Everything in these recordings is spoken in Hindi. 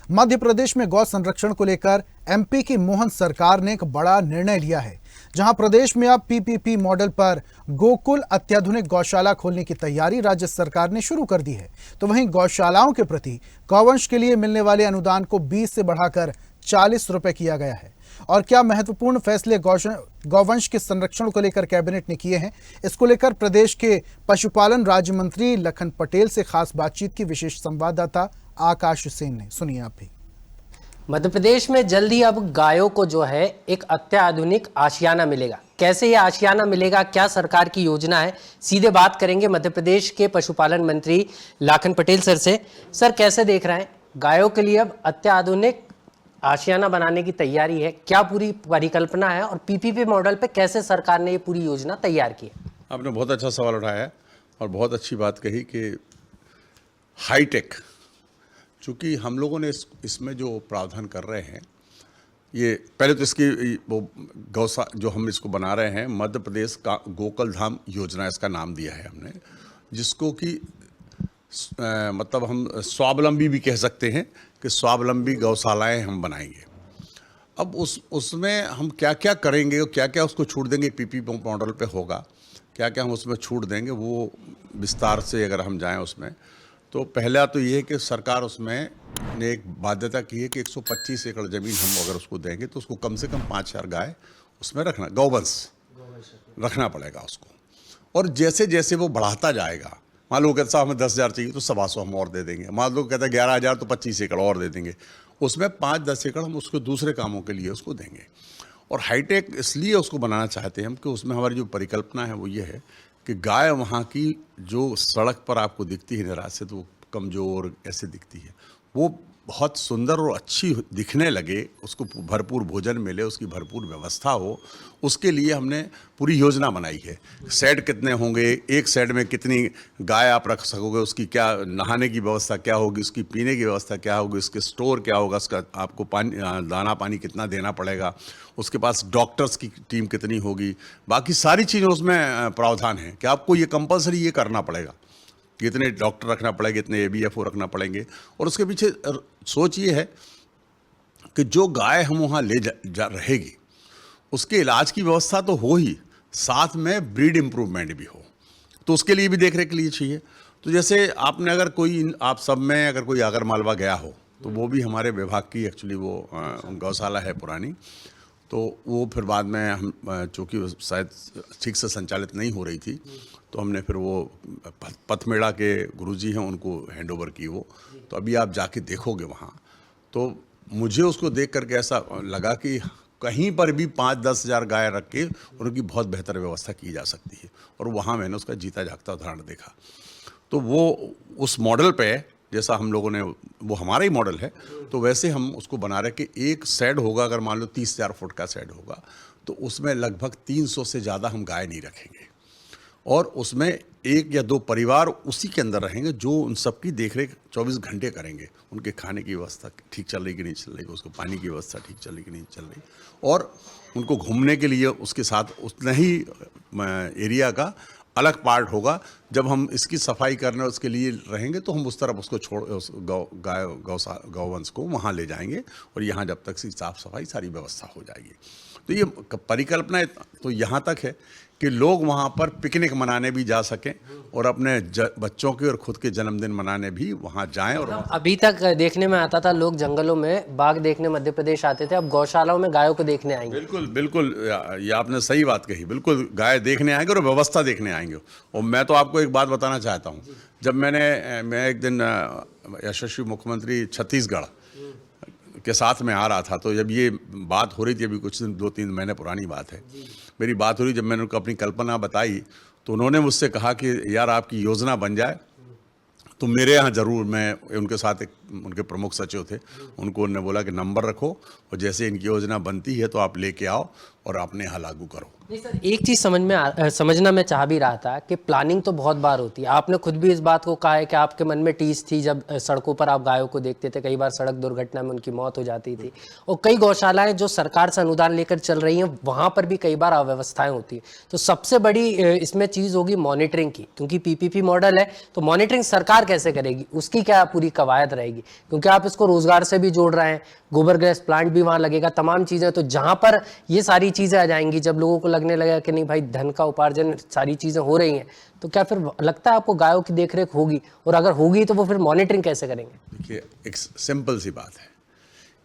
मध्य प्रदेश में गौ संरक्षण को लेकर एमपी की मोहन सरकार ने एक बड़ा निर्णय लिया है, जहां प्रदेश में अब पीपीपी मॉडल पर गोकुल अत्याधुनिक गौशाला खोलने की तैयारी राज्य सरकार ने शुरू कर दी है। तो वहीं गौशालाओं के प्रति गौवंश के लिए मिलने वाले अनुदान को 20 से बढ़ाकर 40 रुपए किया गया है। और क्या महत्वपूर्ण फैसले गौवंश के संरक्षण को लेकर कैबिनेट ने किए हैं, इसको लेकर प्रदेश के पशुपालन राज्य मंत्री लखन पटेल से खास बातचीत की विशेष संवाददाता आकाश सेन ने। सुनिए आप भी। मध्य प्रदेश में जल्द ही अब गायों को जो है एक अत्याधुनिक आशियाना मिलेगा। कैसे ये आशियाना मिलेगा, क्या सरकार की योजना है, सीधे बात करेंगे मध्य प्रदेश के पशुपालन मंत्री लखन पटेल सर से। सर, कैसे देख रहे हैं, गायों के लिए अब अत्याधुनिक आशियाना बनाने की तैयारी है, क्या पूरी परिकल्पना है और पीपीपी मॉडल पे कैसे सरकार ने ये पूरी योजना तैयार की है? आपने बहुत अच्छा सवाल उठाया है और बहुत अच्छी बात कही कि हाईटेक, चूँकि हम लोगों ने इसमें जो प्रावधान कर रहे हैं, ये पहले तो इसकी वो गौसा जो हम इसको बना रहे हैं, मध्य प्रदेश का गोकुल धाम योजना इसका नाम दिया है हमने, जिसको कि मतलब हम स्वावलंबी भी कह सकते हैं कि स्वावलंबी गौशालाएं हम बनाएंगे। अब उसमें हम क्या क्या करेंगे और क्या क्या उसको छूट देंगे, पीपीपी मॉडल पे होगा, क्या क्या हम उसमें छूट देंगे, वो विस्तार से अगर हम जाएं उसमें, तो पहला तो ये है कि सरकार उसमें ने एक बाध्यता की है कि 125 एकड़ ज़मीन हम अगर उसको देंगे तो उसको कम से कम 5000 गाय उसमें रखना, गौवंश रखना पड़ेगा उसको। और जैसे जैसे वो बढ़ाता जाएगा, मान लो कहता हमें 10,000 चाहिए तो 125 हम और दे देंगे, मान लो कहता है 11,000 तो 25 एकड़ और दे देंगे, उसमें 5-10 एकड़ हम उसको दूसरे कामों के लिए उसको देंगे। और हाईटेक इसलिए उसको बनाना चाहते हैं हम कि उसमें हमारी जो परिकल्पना है वो ये है कि गाय वहाँ की जो सड़क पर आपको दिखती है निराश से, तो वो कमज़ोर ऐसे दिखती है, वो बहुत सुंदर और अच्छी दिखने लगे, उसको भरपूर भोजन मिले, उसकी भरपूर व्यवस्था हो, उसके लिए हमने पूरी योजना बनाई है। शेड कितने होंगे, एक शेड में कितनी गाय आप रख सकोगे, उसकी क्या नहाने की व्यवस्था क्या होगी, उसकी पीने की व्यवस्था क्या होगी, उसके स्टोर क्या होगा, उसका आपको पानी दाना पानी कितना देना पड़ेगा, उसके पास डॉक्टर्स की टीम कितनी होगी, बाकी सारी चीज़ें उसमें प्रावधान है कि आपको ये कंपलसरी ये करना पड़ेगा, इतने डॉक्टर रखना पड़ेंगे, इतने ABFO रखना पड़ेंगे। और उसके पीछे सोच ये है कि जो गाय हम वहाँ ले जा रहेगी उसके इलाज की व्यवस्था तो हो ही, साथ में ब्रीड इम्प्रूवमेंट भी हो, तो उसके लिए भी देख रेख के लिए चाहिए। तो जैसे आपने अगर कोई आप सब में अगर कोई आगर मालवा गया हो तो वो भी हमारे विभाग की एक्चुअली वो गौशाला है पुरानी, तो वो फिर बाद में हम चूँकि शायद ठीक से संचालित नहीं हो रही थी तो हमने फिर वो पथमेड़ा के गुरुजी हैं उनको हैंड ओवर की वो, तो अभी आप जाके देखोगे वहाँ, तो मुझे उसको देख करके ऐसा लगा कि कहीं पर भी 5-10 हज़ार गाय रख के उनकी बहुत बेहतर व्यवस्था की जा सकती है। और वहाँ मैंने उसका जीता जागता उदाहरण देखा। तो वो उस मॉडल पे जैसा हम लोगों ने, वो हमारा ही मॉडल है, तो वैसे हम उसको बना रहे कि एक शेड होगा, अगर मान लो 30,000 फुट का शेड होगा तो उसमें लगभग 300 से ज़्यादा हम गाय नहीं रखेंगे, और उसमें 1 या 2 परिवार उसी के अंदर रहेंगे जो उन सबकी देखरेख 24 घंटे करेंगे, उनके खाने की व्यवस्था ठीक चल रही कि नहीं चल रही, उसको पानी की व्यवस्था ठीक चल रही कि नहीं चल रही, और उनको घूमने के लिए उसके साथ उतना ही एरिया का अलग पार्ट होगा। जब हम इसकी सफाई करने उसके लिए रहेंगे तो हम उस तरफ उसको छोड़ गौवंश को वहाँ ले जाएंगे और यहाँ जब तक से साफ सफाई सारी व्यवस्था हो जाएगी। तो ये परिकल्पना तो यहाँ तक है कि लोग वहाँ पर पिकनिक मनाने भी जा सकें और अपने बच्चों के और खुद के जन्मदिन मनाने भी वहाँ जाएं। और अभी तक देखने में आता था लोग जंगलों में बाघ देखने मध्य प्रदेश आते थे, अब गौशालाओं में गायों को देखने आएंगे। बिल्कुल बिल्कुल, ये आपने सही बात कही, बिल्कुल गाय देखने आएंगे और व्यवस्था देखने आएंगे। और मैं तो आपको एक बात बताना चाहता हूँ, जब मैं एक दिन यशस्वी मुख्यमंत्री छत्तीसगढ़ के साथ में आ रहा था, तो जब ये बात हो रही थी, अभी कुछ दिन 2-3 महीने पुरानी बात है, मेरी बात हो रही, जब मैंने उनको अपनी कल्पना बताई तो उन्होंने मुझसे कहा कि यार आपकी योजना बन जाए तो मेरे यहाँ ज़रूर, मैं उनके साथ एक उनके प्रमुख सचिव थे, उनको उन्होंने बोला कि नंबर रखो और जैसे इनकी योजना बनती है तो आप लेके आओ और अपने यहाँ लागू करो। नहीं सर, एक चीज़ समझना मैं चाह भी रहा था कि प्लानिंग तो बहुत बार होती है, आपने खुद भी इस बात को कहा है कि आपके मन में टीस थी जब सड़कों पर आप गायों को देखते थे, कई बार सड़क दुर्घटना में उनकी मौत हो जाती थी, और कई गौशालाएं जो सरकार से अनुदान लेकर चल रही हैं वहाँ पर भी कई बार अव्यवस्थाएं होती है। तो सबसे बड़ी इसमें चीज़ होगी मॉनिटरिंग की, क्योंकि पीपीपी मॉडल है तो मॉनिटरिंग सरकार कैसे करेगी, उसकी क्या पूरी कवायद रहेगी? रहेगी, क्योंकि आप इसको रोजगार से भी जोड़ रहे हैं, गोबर गैस प्लांट भी वहां लगेगा, तमाम चीजें। तो जहां पर ये सारी चीजें आ जाएंगी, जब लोगों को लगने लगेगा कि नहीं भाई धन का उपार्जन, सारी चीजें हो रही हैं, तो क्या फिर लगता है आपको गायों की देखरेख होगी? और अगर होगी तो वो फिर मॉनिटरिंग कैसे करेंगे? देखिए, एक सिंपल सी बात है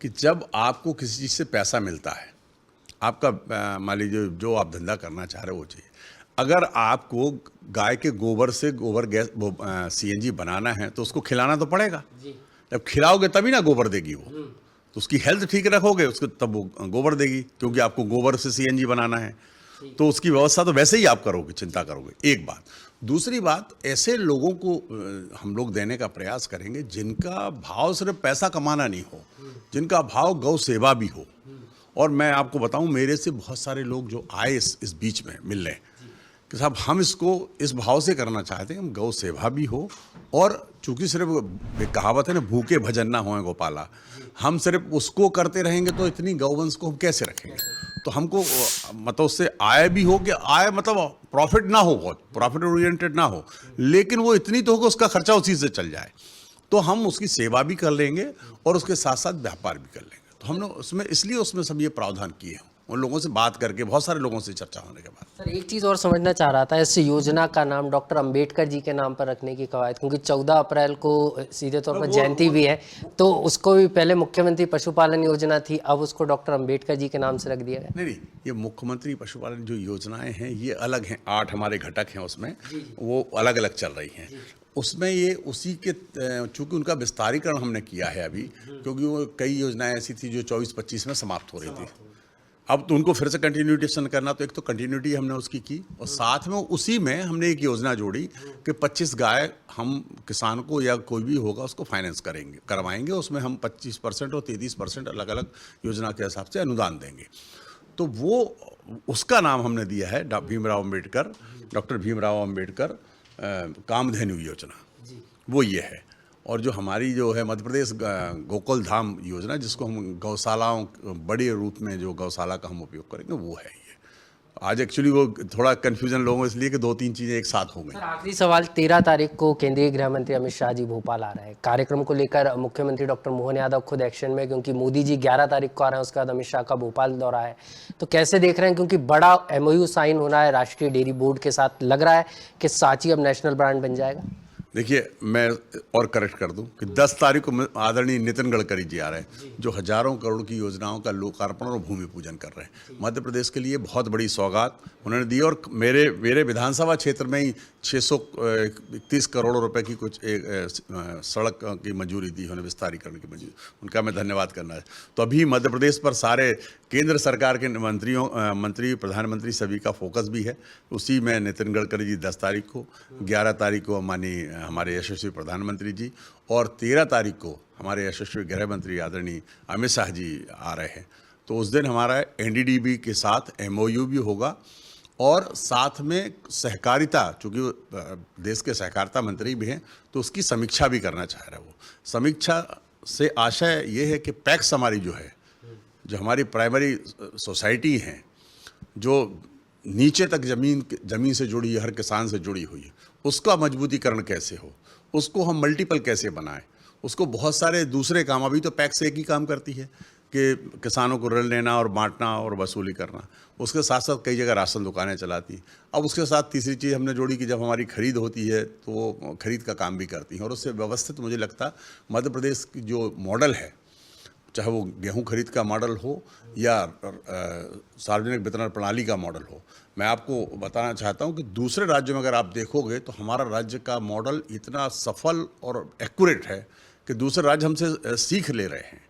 कि जब आपको किसी चीज़ से पैसा मिलता है, आपका मान लीजिए जो आप धंधा करना चाह रहे हो वो चाहिए, अगर आपको गाय के गोबर से गोबर गैस सीएनजी बनाना है तो उसको खिलाना तो पड़ेगा। जब खिलाओगे तभी ना गोबर देगी वो। तो उसकी हेल्थ ठीक रखोगे उसको, तब वो गोबर देगी, क्योंकि आपको गोबर से सीएनजी बनाना है। तो उसकी व्यवस्था तो वैसे ही आप करोगे, चिंता करोगे। एक बात। दूसरी बात, ऐसे लोगों को हम लोग देने का प्रयास करेंगे जिनका भाव सिर्फ पैसा कमाना नहीं हो, जिनका भाव गौ सेवा भी हो। और मैं आपको बताऊं, मेरे से बहुत सारे लोग जो आए इस बीच में मिलने कि साहब हम इसको इस भाव से करना चाहते हैं, हम गौ सेवा भी हो, और चूंकि सिर्फ एक कहावत है ना, भूखे भजन ना होए गोपाला, हम सिर्फ उसको करते रहेंगे तो इतनी गौवंश को हम कैसे रखेंगे? तो हमको मतलब उससे आय भी हो, कि आय मतलब प्रॉफिट ना हो, बहुत प्रॉफिट ओरिएंटेड ना हो, लेकिन वो इतनी तो हो कि उसका खर्चा उसी से चल जाए। तो हम उसकी सेवा भी कर लेंगे और उसके साथ साथ व्यापार भी कर लेंगे। तो हमने उसमें इसलिए उसमें सब ये प्रावधान किए हैं, उन लोगों से बात करके, बहुत सारे लोगों से चर्चा होने के बाद। सर एक चीज़ और समझना चाह रहा था, इस योजना का नाम डॉक्टर अंबेडकर जी के नाम पर रखने की कवायद, क्योंकि 14 अप्रैल को सीधे तौर पर जयंती भी है, तो उसको भी पहले मुख्यमंत्री पशुपालन योजना थी, अब उसको डॉक्टर अंबेडकर जी के नाम से रख दिया गया। नहीं, ये मुख्यमंत्री पशुपालन जो योजनाएं हैं ये अलग हैं, 8 हमारे घटक हैं उसमें, वो अलग अलग चल रही हैं। उसमें ये उसी के चूंकि उनका विस्तारीकरण हमने किया है अभी, क्योंकि वो कई योजनाएं ऐसी थी जो 24-25 में समाप्त हो रही थी। अब तो उनको फिर से कंटिन्यूटेशन करना, तो एक तो कंटिन्यूटी हमने उसकी की, और साथ में उसी में हमने एक योजना जोड़ी कि 25 गाय हम किसान को या कोई भी होगा उसको फाइनेंस करवाएंगे। उसमें हम 25% और 33% अलग अलग योजना के हिसाब से अनुदान देंगे। तो वो उसका नाम हमने दिया है डॉक्टर भीमराव अम्बेडकर कामधेनु योजना, वो ये है। और जो हमारी जो है मध्य प्रदेश गोकुल धाम योजना, जिसको हम गौशालाओं बड़े रूप में जो गौशाला का हम उपयोग करेंगे, वो है ये। आज एक्चुअली वो थोड़ा कन्फ्यूजन लोगों को इसलिए कि 2-3 चीज़ें एक साथ हो गई। सर आखिरी सवाल, 13 तारीख को केंद्रीय गृह मंत्री अमित शाह जी भोपाल आ रहे हैं, कार्यक्रम को लेकर मुख्यमंत्री डॉक्टर मोहन यादव खुद एक्शन में, क्योंकि मोदी जी 11 तारीख को आ रहे हैं, उसके बाद अमित शाह का भोपाल दौरा है, तो कैसे देख रहे हैं? क्योंकि बड़ा MOU साइन होना है राष्ट्रीय डेयरी बोर्ड के साथ, लग रहा है कि सांची अब नेशनल ब्रांड बन जाएगा। देखिए, मैं और करेक्ट कर दूं कि 10 तारीख को आदरणीय नितिन गडकरी जी आ रहे हैं, जो हजारों करोड़ की योजनाओं का लोकार्पण और भूमि पूजन कर रहे हैं। मध्य प्रदेश के लिए बहुत बड़ी सौगात उन्होंने दी, और मेरे विधानसभा क्षेत्र में ही 631 करोड़ रुपए की कुछ एक सड़क की मंजूरी दी उन्होंने, विस्तारीकरण की मंजूरी, उनका मैं धन्यवाद करना है। तो अभी मध्य प्रदेश पर सारे केंद्र सरकार के मंत्री, प्रधानमंत्री सभी का फोकस भी है। उसी में नितिन गडकरी जी 10 तारीख को, 11 तारीख को माननीय हमारे यशस्वी प्रधानमंत्री जी, और 13 तारीख को हमारे यशस्वी गृह मंत्री आदरणीय अमित शाह जी आ रहे हैं। तो उस दिन हमारा NDDB के साथ MOU भी होगा, और साथ में सहकारिता, चूँकि देश के सहकारिता मंत्री भी हैं, तो उसकी समीक्षा भी करना चाह रहे हैं वो। समीक्षा से आशय ये है कि पैक्स हमारी जो है, जो हमारी प्राइमरी सोसाइटी हैं, जो नीचे तक ज़मीन से जुड़ी है, हर किसान से जुड़ी हुई है, उसका मजबूतीकरण कैसे हो, उसको हम मल्टीपल कैसे बनाएं, उसको बहुत सारे दूसरे काम, अभी तो पैक्स एक ही काम करती है कि किसानों को ऋण लेना और बांटना और वसूली करना, उसके साथ साथ कई जगह राशन दुकानें चलाती। अब उसके साथ तीसरी चीज़ हमने जोड़ी कि जब हमारी खरीद होती है तो वो खरीद का काम भी करती हैं, और उससे व्यवस्थित मुझे लगता मध्य प्रदेश की जो मॉडल है, चाहे वो गेहूं खरीद का मॉडल हो या सार्वजनिक वितरण प्रणाली का मॉडल हो, मैं आपको बताना चाहता हूं कि दूसरे राज्यों में अगर आप देखोगे तो हमारा राज्य का मॉडल इतना सफल और एक्यूरेट है कि दूसरे राज्य हमसे सीख ले रहे हैं।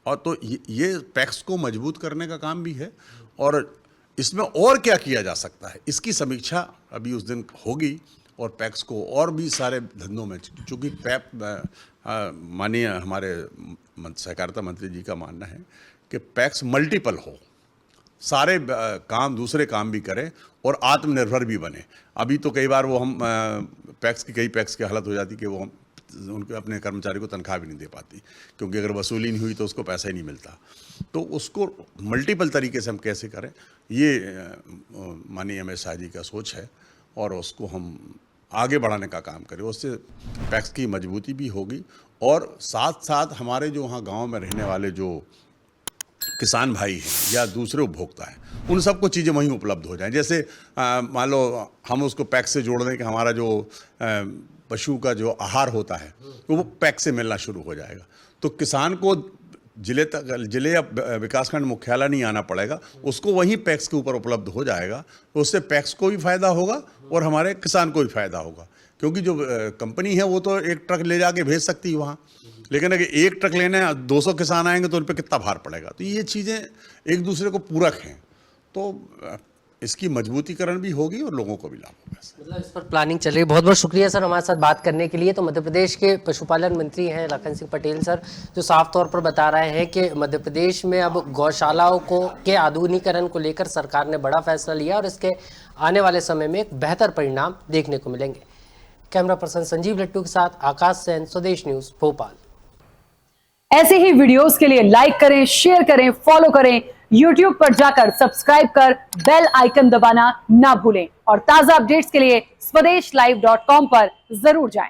और तो ये पैक्स को मजबूत करने का काम भी है, और इसमें और क्या किया जा सकता है, इसकी समीक्षा अभी उस दिन होगी। और पैक्स को और भी सारे धंधों में, चूँकि माननीय हमारे सहकारिता मंत्री जी का मानना है कि पैक्स मल्टीपल हो, सारे काम दूसरे काम भी करें और आत्मनिर्भर भी बने। अभी तो कई बार वो हम कई पैक्स की हालत हो जाती कि वो उनके अपने कर्मचारी को तनख्वाह भी नहीं दे पाती, क्योंकि अगर वसूली नहीं हुई तो उसको पैसा ही नहीं मिलता। तो उसको मल्टीपल तरीके से हम कैसे करें, ये माननीय अमित शाह जी का सोच है, और उसको हम आगे बढ़ाने का काम करें। उससे पैक्स की मजबूती भी होगी और साथ साथ हमारे जो वहाँ गांव में रहने वाले जो किसान भाई हैं या दूसरे उपभोक्ता हैं, उन सबको चीज़ें वहीं उपलब्ध हो जाएं। जैसे मान लो हम उसको पैक से जोड़ दें कि हमारा जो पशु का जो आहार होता है वो पैक से मिलना शुरू हो जाएगा, तो किसान को जिले या विकासखंड मुख्यालय नहीं आना पड़ेगा, उसको वहीं पैक्स के ऊपर उपलब्ध हो जाएगा। तो उससे पैक्स को भी फायदा होगा और हमारे किसान को भी फायदा होगा, क्योंकि जो कंपनी है वो तो एक ट्रक ले जाके भेज सकती है वहाँ, लेकिन अगर एक ट्रक लेने 200 किसान आएंगे तो उन पर कितना भार पड़ेगा। तो ये चीज़ें एक दूसरे को पूरक हैं, तो इसकी मजबूतीकरण भी होगी और लोगों को भी लाभ होगा। मतलब इस पर प्लानिंग चल रही है। बहुत बहुत शुक्रिया सर हमारे साथ बात करने के लिए। तो मध्य प्रदेश के पशुपालन मंत्री हैं लखन सिंह पटेल सर, जो साफ तौर पर बता रहे हैं कि मध्य प्रदेश में अब गौशालाओं के आधुनिकीकरण को लेकर सरकार ने बड़ा फैसला लिया और इसके आने वाले समय में एक बेहतर परिणाम देखने को मिलेंगे। कैमरा पर्सन संजीव लट्टू के साथ आकाश सेन, स्वदेश न्यूज, भोपाल। ऐसे ही वीडियोस के लिए लाइक करें, शेयर करें, फॉलो करें, YouTube पर जाकर सब्सक्राइब कर बेल आइकन दबाना ना भूलें और ताजा अपडेट्स के लिए swedeshlive.com पर जरूर जाएं।